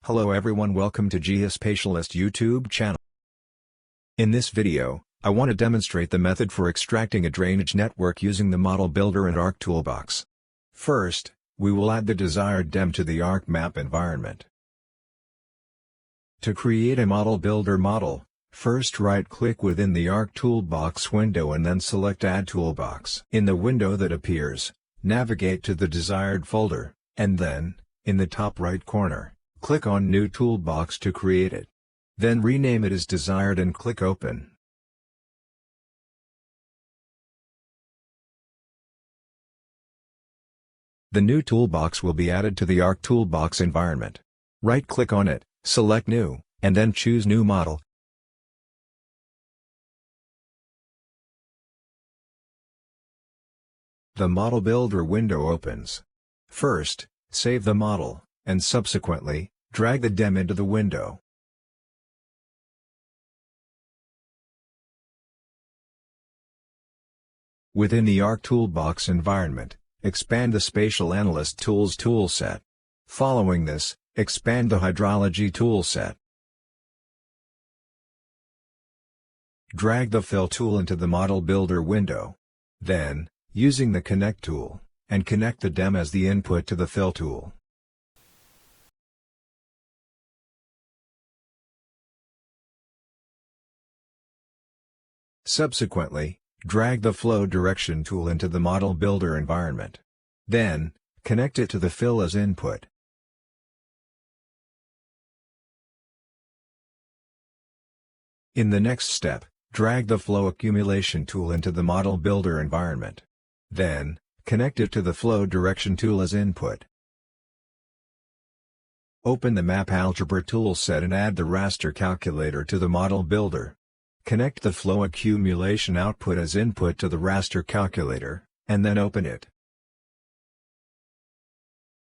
Hello everyone, welcome to Geospatialist YouTube channel. In this video, I want to demonstrate the method for extracting a drainage network using the ModelBuilder and ArcToolbox. First, we will add the desired DEM to the ArcMap environment. To create a ModelBuilder model, first right-click within the ArcToolbox window and then select Add Toolbox. In the window that appears, navigate to the desired folder, and then, in the top right corner, click on New Toolbox to create it. Then rename it as desired and click Open. The new toolbox will be added to the ArcToolbox environment. Right-click on it, select New, and then choose New Model. The ModelBuilder window opens. First, save the model, and subsequently, drag the DEM into the window. Within the ArcToolbox environment, expand the Spatial Analyst Tools toolset. Following this, expand the Hydrology toolset. Drag the Fill tool into the ModelBuilder window. Then, using the Connect tool, and connect the DEM as the input to the Fill tool. Subsequently, drag the Flow Direction tool into the ModelBuilder environment. Then, connect it to the Fill as input. In the next step, drag the Flow Accumulation tool into the ModelBuilder environment. Then, connect it to the Flow Direction tool as input. Open the Map Algebra toolset and add the raster calculator to the ModelBuilder. Connect the Flow Accumulation output as input to the raster calculator, and then open it.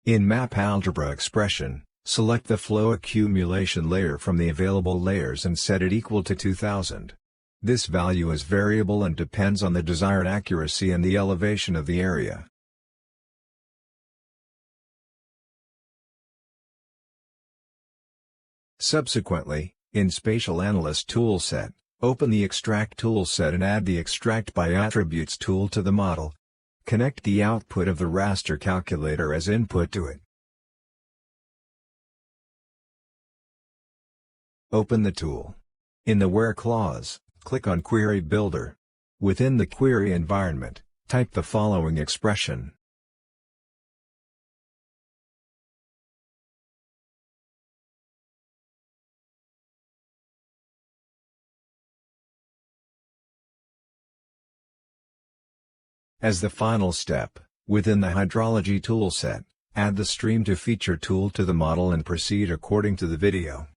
In Map Algebra expression, select the Flow Accumulation layer from the available layers and set it equal to 2000. This value is variable and depends on the desired accuracy and the elevation of the area. Subsequently, in Spatial Analyst toolset, open the Extract toolset and add the Extract by Attributes tool to the model. Connect the output of the raster calculator as input to it. Open the tool. In the Where clause, click on Query Builder. Within the query environment, type the following expression. As the final step, within the Hydrology toolset, add the Stream to Feature tool to the model and proceed according to the video.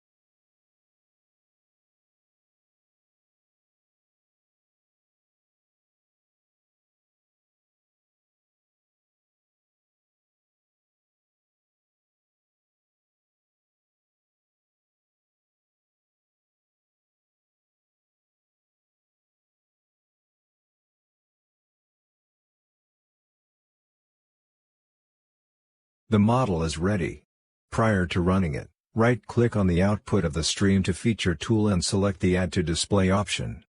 The model is ready. Prior to running it, right-click on the output of the Stream to Feature tool and select the Add to Display option.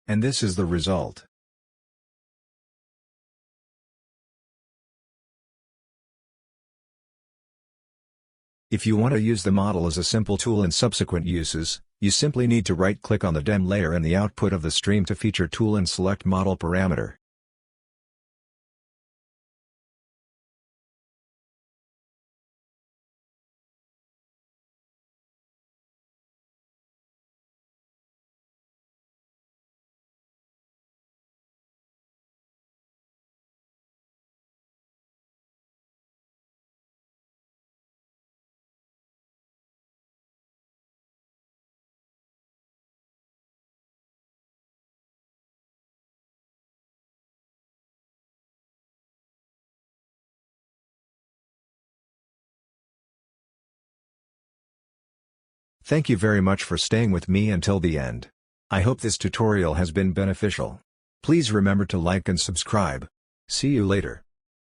And this is the result. If you want to use the model as a simple tool in subsequent uses, you simply need to right-click on the DEM layer in the output of the Stream to Feature tool and select Model Parameter. Thank you very much for staying with me until the end. I hope this tutorial has been beneficial. Please remember to like and subscribe. See you later.